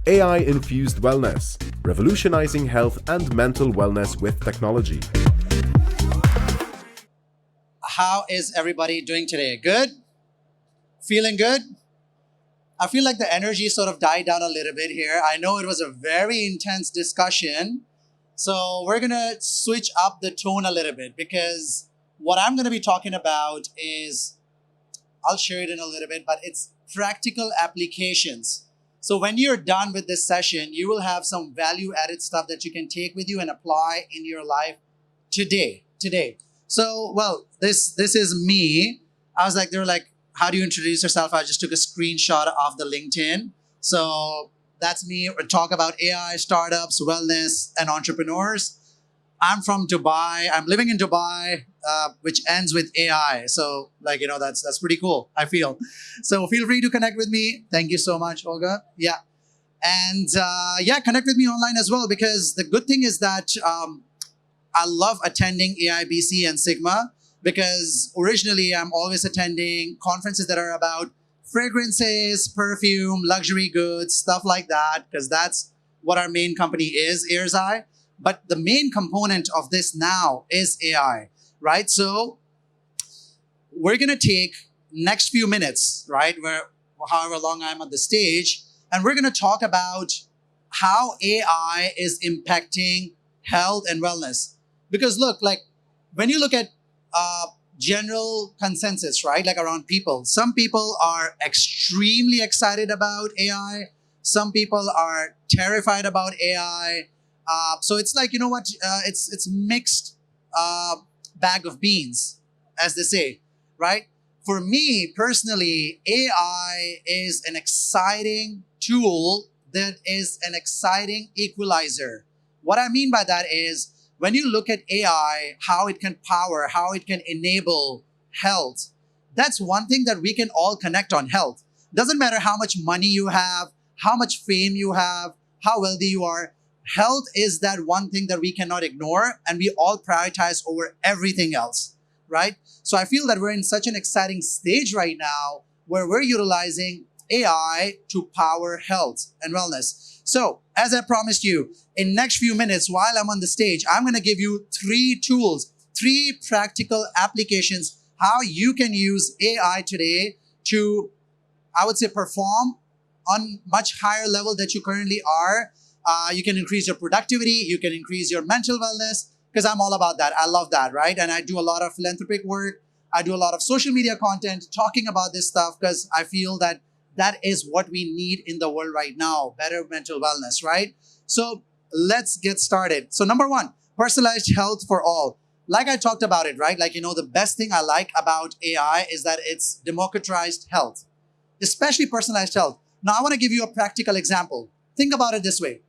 AI-Infused Wellness, Revolutionizing Health and Mental Wellness with Technology. How is everybody doing today? Good? Feeling good? I feel like the energy sort of died down a little bit here. I know it was a very intense discussion. So we're going to switch up the tone a little bit because what I'm going to be talking about is, I'll share it in a little bit, but it's practical applications. So when you're done with this session, you will have some value added stuff that you can take with you and apply in your life today. So, well, this is me. I was like, they were like, how do you introduce yourself? I just took a screenshot of the LinkedIn. So that's me. We talk about AI, startups, wellness, and entrepreneurs. I'm from Dubai. I'm living in Dubai, which ends with AI. So, like, that's pretty cool, I feel. So feel free to connect with me. Thank you so much, Olga. Yeah. And connect with me online as well, because the good thing is that I love attending AIBC and Sigma, because originally I'm always attending conferences that are about fragrances, perfume, luxury goods, stuff like that, because that's what our main company is, Airzai. But the main component of this now is AI, right? So we're going to take next few minutes, right, where however long I'm on the stage, and we're going to talk about how AI is impacting health and wellness. Because look, like when you look at general consensus, right, like around people, some people are extremely excited about AI. Some people are terrified about AI. So it's like, it's mixed bag of beans, as they say, right? For me personally, AI is an exciting tool that is an exciting equalizer. What I mean by that is, when you look at AI, how it can power, how it can enable health, that's one thing that we can all connect on: health. Doesn't matter how much money you have, how much fame you have, how wealthy you are. Health is that one thing that we cannot ignore, and we all prioritize over everything else, right? So I feel that we're in such an exciting stage right now where we're utilizing AI to power health and wellness. So, as I promised you, in next few minutes while I'm on the stage, I'm going to give you 3 tools, 3 practical applications, how you can use AI today to, I would say, perform on much higher level that you currently are. You can increase your productivity, you can increase your mental wellness, because I'm all about that. I love that, right? And I do a lot of philanthropic work. I do a lot of social media content talking about this stuff, because I feel that that is what we need in the world right now, better mental wellness, right? So let's get started. So number 1, personalized health for all. Like I talked about it, right? Like, the best thing I like about AI is that it's democratized health, especially personalized health. Now, I want to give you a practical example. Think about it this way.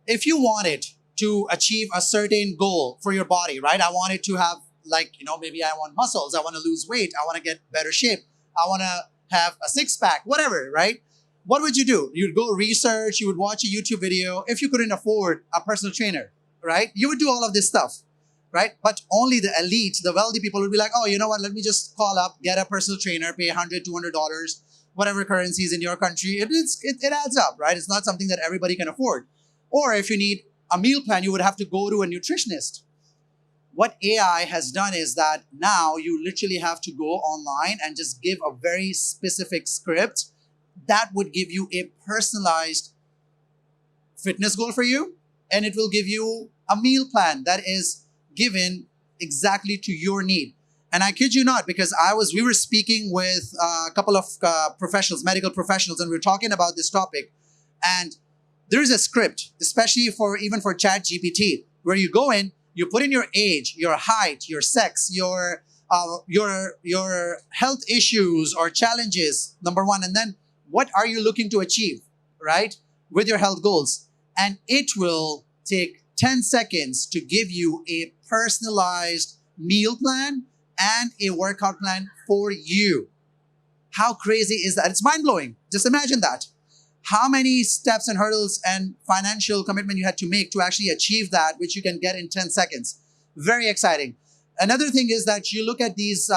If you wanted to achieve a certain goal for your body, right? I wanted to have, maybe I want muscles, I want to lose weight, I want to get better shape, I want to have a 6-pack, whatever, right? What would you do? You'd go research, you would watch a YouTube video. If you couldn't afford a personal trainer, right? You would do all of this stuff, right? But only the elite, the wealthy people would be like, oh, you know what? Let me just call up, get a personal trainer, pay $100, $200, whatever currencies in your country. It adds up, right? It's not something that everybody can afford. Or if you need a meal plan, you would have to go to a nutritionist. What AI has done is that now you literally have to go online and just give a very specific script that would give you a personalized fitness goal for you, and it will give you a meal plan that is given exactly to your need. And I kid you not, because we were speaking with a couple of professionals, medical professionals, and we were talking about this topic. And there is a script, especially even for ChatGPT, where you go in, you put in your age, your height, your sex, your health issues or challenges, number 1, and then what are you looking to achieve, right, with your health goals. And it will take 10 seconds to give you a personalized meal plan and a workout plan for you. How crazy is that? It's mind-blowing. Just imagine that. How many steps and hurdles and financial commitment you had to make to actually achieve that, which you can get in 10 seconds. Very exciting. Another thing is that you look at these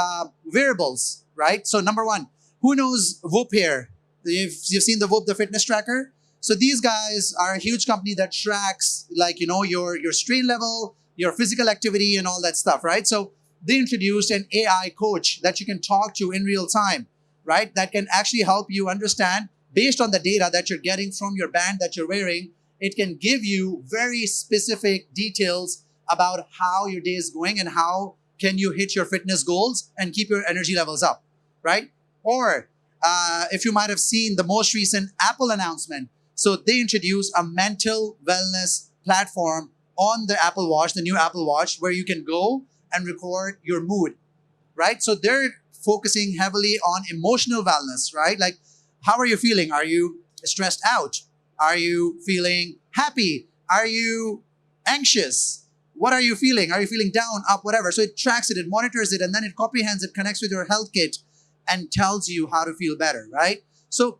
wearables, right? So number 1, who knows Whoop here? You've seen the Whoop, the fitness tracker? So these guys are a huge company that tracks like, your strain level, your physical activity and all that stuff, right? So they introduced an AI coach that you can talk to in real time, right? That can actually help you understand based on the data that you're getting from your band that you're wearing. It can give you very specific details about how your day is going and how can you hit your fitness goals and keep your energy levels up, right? Or if you might have seen the most recent Apple announcement. So they introduced a mental wellness platform on the Apple Watch, the new Apple Watch, where you can go and record your mood, right? So they're focusing heavily on emotional wellness, right? Like, how are you feeling? Are you stressed out? Are you feeling happy? Are you anxious? What are you feeling? Are you feeling down, up, whatever? So it tracks it, it monitors it, and then it comprehends it, connects with your health kit, and tells you how to feel better, right? So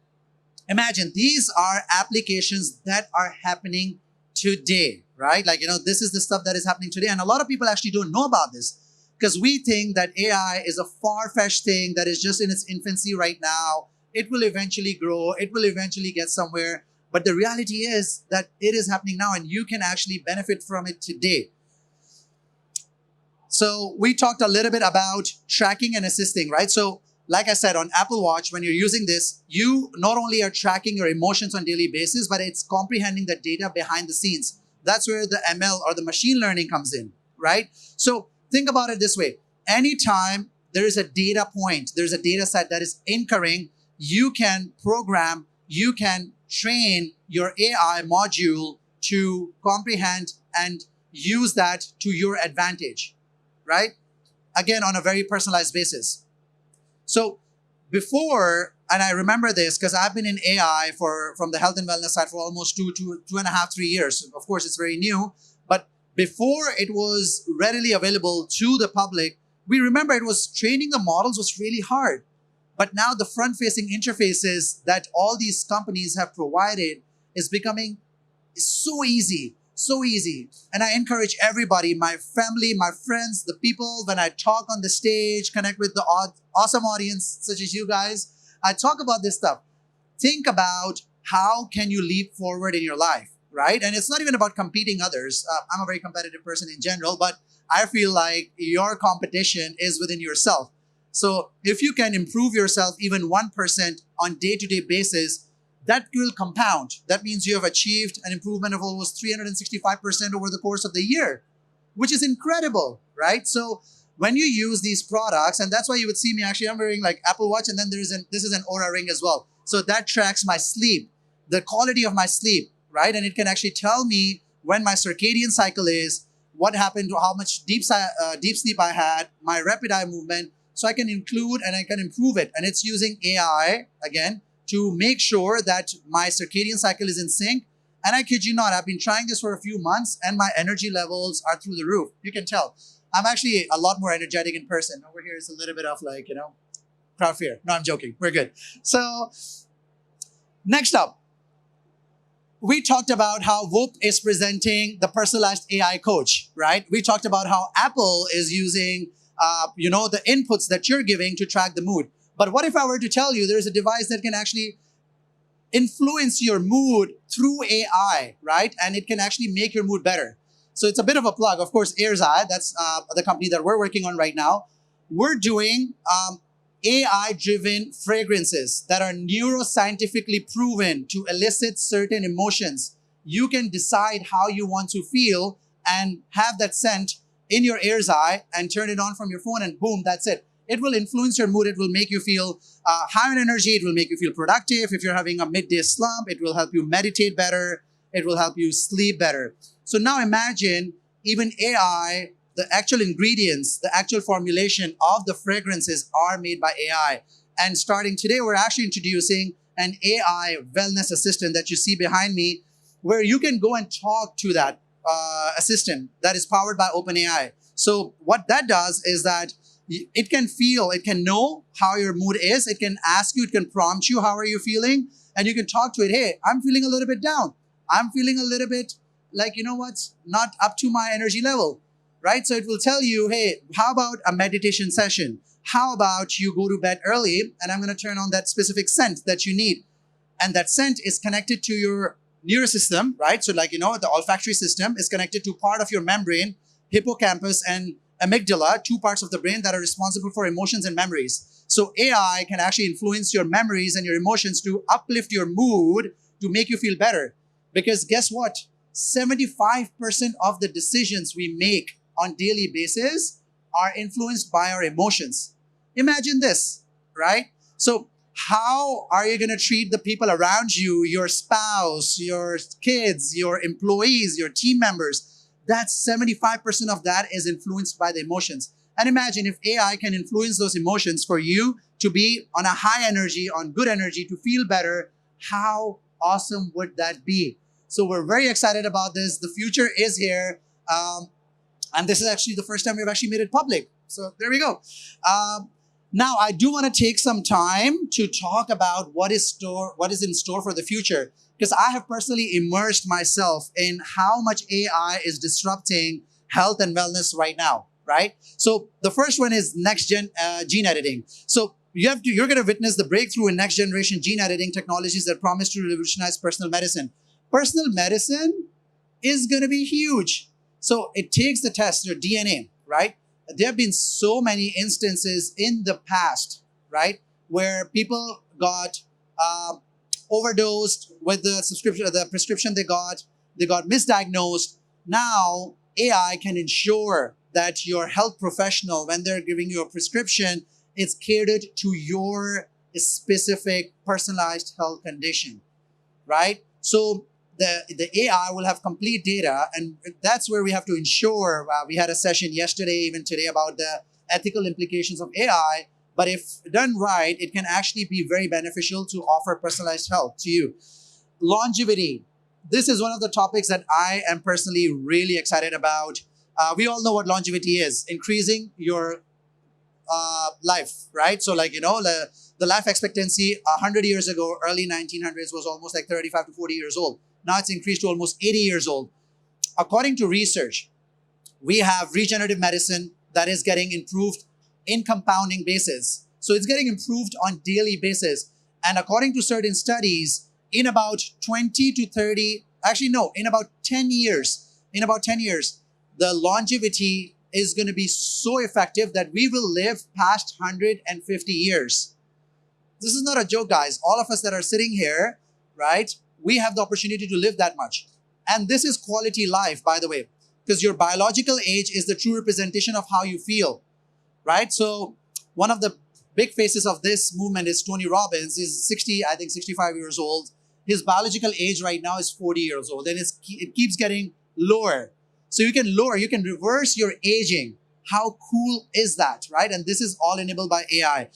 imagine these are applications that are happening today, right? Like, this is the stuff that is happening today. And a lot of people actually don't know about this because we think that AI is a far-fetched thing that is just in its infancy right now. It will eventually grow. It will eventually get somewhere. But the reality is that it is happening now and you can actually benefit from it today. So we talked a little bit about tracking and assisting, right? So like I said, on Apple Watch, when you're using this, you not only are tracking your emotions on a daily basis, but it's comprehending the data behind the scenes. That's where the ML or the machine learning comes in, right? So think about it this way. Anytime there is a data point, there's a data set that is incurring, you can program, you can train your AI module to comprehend and use that to your advantage, right? Again, on a very personalized basis. So before, and I remember this because I've been in AI from the health and wellness side for almost two and a half, 3 years. Of course, it's very new, but before it was readily available to the public, we remember it was training the models was really hard. But now the front-facing interfaces that all these companies have provided is becoming so easy, so easy. And I encourage everybody, my family, my friends, the people, when I talk on the stage, connect with the awesome audience such as you guys, I talk about this stuff. Think about how can you leap forward in your life, right? And it's not even about competing others. I'm a very competitive person in general, but I feel like your competition is within yourself. So if you can improve yourself even 1% on day-to-day basis, that will compound. That means you have achieved an improvement of almost 365% over the course of the year, which is incredible, right? So when you use these products, and that's why you would see me actually, I'm wearing like Apple Watch, and then this is an Oura ring as well. So that tracks my sleep, the quality of my sleep, right? And it can actually tell me when my circadian cycle is, what happened, how much deep sleep I had, my rapid eye movement. So I can include and I can improve it. And it's using AI, again, to make sure that my circadian cycle is in sync. And I kid you not, I've been trying this for a few months and my energy levels are through the roof. You can tell. I'm actually a lot more energetic in person. Over here is a little bit of like, crowd fear. No, I'm joking. We're good. So next up, we talked about how Whoop is presenting the personalized AI coach, right? We talked about how Apple is using the inputs that you're giving to track the mood. But what if I were to tell you there's a device that can actually influence your mood through AI, right? And it can actually make your mood better. So it's a bit of a plug. Of course, Airzai, that's the company that we're working on right now. We're doing AI-driven fragrances that are neuroscientifically proven to elicit certain emotions. You can decide how you want to feel and have that scent in your Airzai and turn it on from your phone and boom, that's it. It will influence your mood. It will make you feel high on energy. It will make you feel productive. If you're having a midday slump, it will help you meditate better. It will help you sleep better. So now imagine even AI, the actual ingredients, the actual formulation of the fragrances are made by AI. And starting today, we're actually introducing an AI wellness assistant that you see behind me, where you can go and talk to that assistant that is powered by OpenAI. So what that does is that it can feel, it can know how your mood is. It can ask you, it can prompt you, how are you feeling? And you can talk to it, hey, I'm feeling a little bit down. I'm feeling a little bit like, not up to my energy level, right? So it will tell you, hey, how about a meditation session? How about you go to bed early and I'm going to turn on that specific scent that you need? And that scent is connected to your nervous system, right? So like, the olfactory system is connected to part of your membrane, hippocampus and amygdala, two parts of the brain that are responsible for emotions and memories. So AI can actually influence your memories and your emotions to uplift your mood, to make you feel better. Because guess what? 75% of the decisions we make on daily basis are influenced by our emotions. Imagine this, right? So how are you going to treat the people around you, your spouse, your kids, your employees, your team members? That's 75% of that is influenced by the emotions. And imagine if AI can influence those emotions for you to be on a high energy, on good energy, to feel better, how awesome would that be? So we're very excited about this. The future is here. And this is actually the first time we've actually made it public. So there we go. Now, I do want to take some time to talk about what is in store for the future, because I have personally immersed myself in how much AI is disrupting health and wellness right now, right? So the first one is next-gen gene editing. So you're going to witness the breakthrough in next-generation gene editing technologies that promise to revolutionize personal medicine. Personal medicine is going to be huge. So it takes the test, your DNA, right? There have been so many instances in the past, right, where people got overdosed with the prescription they got misdiagnosed. Now AI can ensure that your health professional, when they're giving you a prescription, it's catered to your specific personalized health condition, right? So the AI will have complete data, and that's where we have to ensure. We had a session yesterday, even today, about the ethical implications of AI. But if done right, it can actually be very beneficial to offer personalized health to you. Longevity. This is one of the topics that I am personally really excited about. We all know what longevity is: increasing your life, right? So like, the life expectancy 100 years ago, early 1900s, was almost like 35 to 40 years old. Now it's increased to almost 80 years old. According to research, we have regenerative medicine that is getting improved in compounding basis. So it's getting improved on daily basis. And according to certain studies, in about 20 to 30, in about 10 years, the longevity is going to be so effective that we will live past 150 years. This is not a joke, guys. All of us that are sitting here, right, we have the opportunity to live that much. And this is quality life, by the way, because your biological age is the true representation of how you feel, right? So one of the big faces of this movement is Tony Robbins. He's 65 years old. His biological age right now is 40 years old, and it keeps getting lower. So you can reverse your aging. How cool is that, right? And this is all enabled by AI.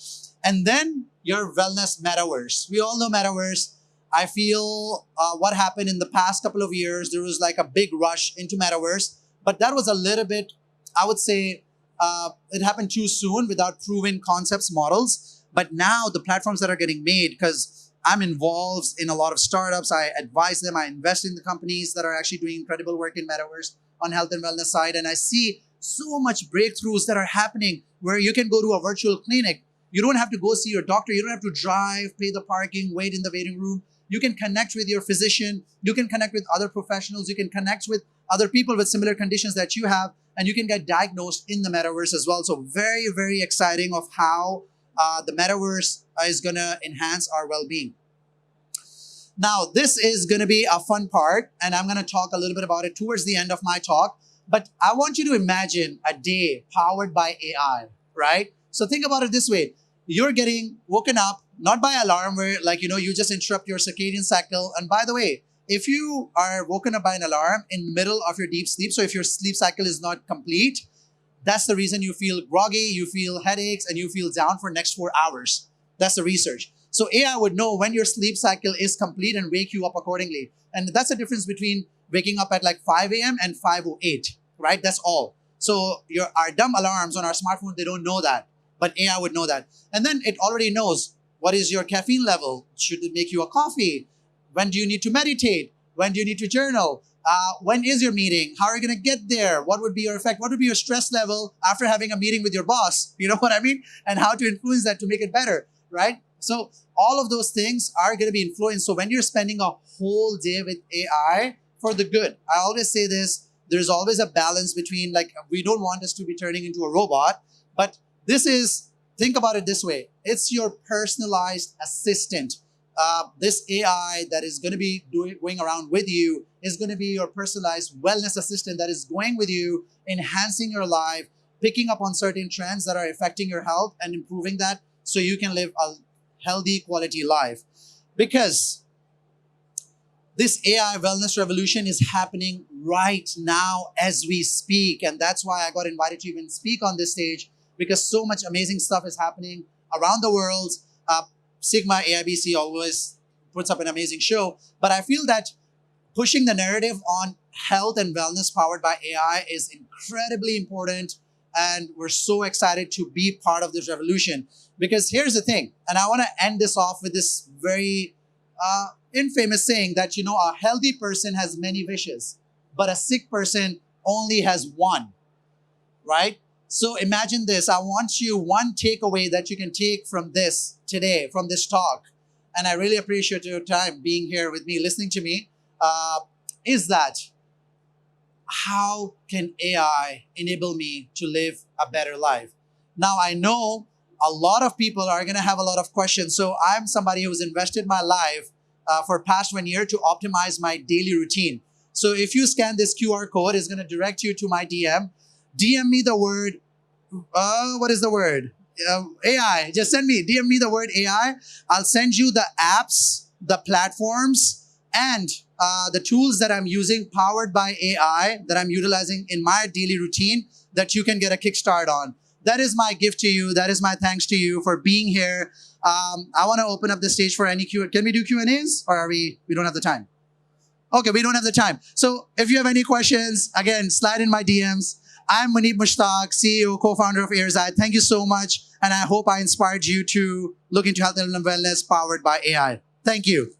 And then your wellness metaverse. We all know metaverse. I feel what happened in the past couple of years, there was like a big rush into metaverse, but that was a little bit, I would say, it happened too soon without proven concepts, models. But now the platforms that are getting made, because I'm involved in a lot of startups, I advise them, I invest in the companies that are actually doing incredible work in metaverse on health and wellness side. And I see so much breakthroughs that are happening where you can go to a virtual clinic. You don't have to go see your doctor. You don't have to drive, pay the parking, wait in the waiting room. You can connect with your physician. You can connect with other professionals. You can connect with other people with similar conditions that you have, and you can get diagnosed in the metaverse as well. So very, very exciting of how the metaverse is going to enhance our well-being. Now, this is going to be a fun part, and I'm going to talk a little bit about it towards the end of my talk. But I want you to imagine a day powered by AI, right? So think about it this way. You're getting woken up, not by alarm where you just interrupt your circadian cycle. And by the way, if you are woken up by an alarm in the middle of your deep sleep, so if your sleep cycle is not complete, that's the reason you feel groggy, you feel headaches, and you feel down for next 4 hours. That's the research. So AI would know when your sleep cycle is complete and wake you up accordingly. And that's the difference between waking up at like 5 a.m. and 5:08, right? That's all. So our dumb alarms on our smartphone, they don't know that. But AI would know that. And then it already knows what is your caffeine level. Should it make you a coffee? When do you need to meditate? When do you need to journal? When is your meeting? How are you going to get there? What would be your effect? What would be your stress level after having a meeting with your boss? You know what I mean? And how to influence that to make it better, right? So all of those things are going to be influenced. So when you're spending a whole day with AI for the good, I always say this, there's always a balance between, like, we don't want us to be turning into a robot, but this is, think about it this way. It's your personalized assistant. This AI that is going to be going around with you is going to be your personalized wellness assistant that is going with you, enhancing your life, picking up on certain trends that are affecting your health and improving that so you can live a healthy quality life. Because this AI wellness revolution is happening right now as we speak. And that's why I got invited to even speak on this stage, because so much amazing stuff is happening around the world. Sigma AIBC always puts up an amazing show. But I feel that pushing the narrative on health and wellness powered by AI is incredibly important. And we're so excited to be part of this revolution. Because here's the thing, and I want to end this off with this very infamous saying that, you know, a healthy person has many wishes, but a sick person only has one, right? So imagine this. I want you one takeaway that you can take from this today, from this talk, and I really appreciate your time being here with me, listening to me, is that how can AI enable me to live a better life? Now, I know a lot of people are going to have a lot of questions. So I'm somebody who's invested my life for past 1 year to optimize my daily routine. So if you scan this QR code, it's going to direct you to my DM. DM me the word, what is the word? AI. Just DM me the word AI. I'll send you the apps, the platforms, and the tools that I'm using powered by AI that I'm utilizing in my daily routine that you can get a kickstart on. That is my gift to you. That is my thanks to you for being here. I want to open up the stage for any Q. Can we do Q&As, or we don't have the time? Okay, we don't have the time. So if you have any questions, again, slide in my DMs. I'm Muneeb Mushtaq, CEO, co-founder of Airzai. Thank you so much. And I hope I inspired you to look into health and wellness powered by AI. Thank you.